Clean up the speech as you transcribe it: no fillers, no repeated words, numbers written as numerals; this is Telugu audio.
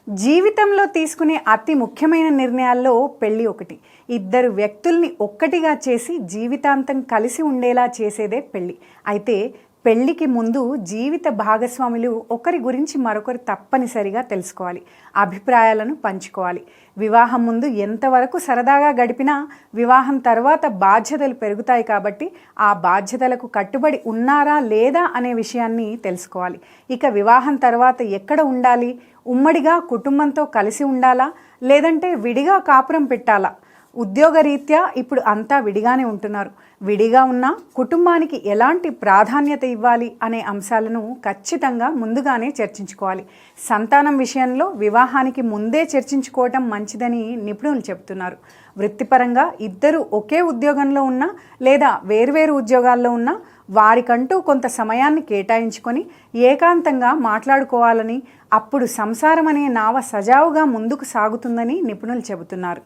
జీవితంలో తీసుకునే అతి ముఖ్యమైన నిర్ణయాల్లో పెళ్ళి ఒకటి. ఇద్దరు వ్యక్తుల్ని ఒక్కటిగా చేసి జీవితాంతం కలిసి ఉండేలా చేసేదే పెళ్ళి. అయితే పెళ్ళికి ముందు జీవిత భాగస్వాములు ఒకరి గురించి మరొకరు తప్పనిసరిగా తెలుసుకోవాలి, అభిప్రాయాలను పంచుకోవాలి. వివాహం ముందు ఎంతవరకు సరదాగా గడిపినా వివాహం తర్వాత బాధ్యతలు పెరుగుతాయి కాబట్టి ఆ బాధ్యతలకు కట్టుబడి ఉన్నారా లేదా అనే విషయాన్ని తెలుసుకోవాలి. ఇక వివాహం తర్వాత ఎక్కడ ఉండాలి? ఉమ్మడిగా కుటుంబంతో కలిసి ఉండాలా, లేదంటే విడిగా కాపురం పెట్టాలా? ఉద్యోగరీత్యా ఇప్పుడు అంతా విడిగానే ఉంటున్నారు. విడిగా ఉన్న కుటుంబానికి ఎలాంటి ప్రాధాన్యత ఇవ్వాలి అనే అంశాలను ఖచ్చితంగా ముందుగానే చర్చించుకోవాలి. సంతానం విషయంలో వివాహానికి ముందే చర్చించుకోవటం మంచిదని నిపుణులు చెబుతున్నారు. వృత్తిపరంగా ఇద్దరు ఒకే ఉద్యోగంలో ఉన్నా లేదా వేర్వేరు ఉద్యోగాల్లో ఉన్నా వారికంటూ కొంత సమయాన్ని కేటాయించుకొని ఏకాంతంగా మాట్లాడుకోవాలని, అప్పుడు సంసారం అనే నావ సజావుగా ముందుకు సాగుతుందని నిపుణులు చెబుతున్నారు.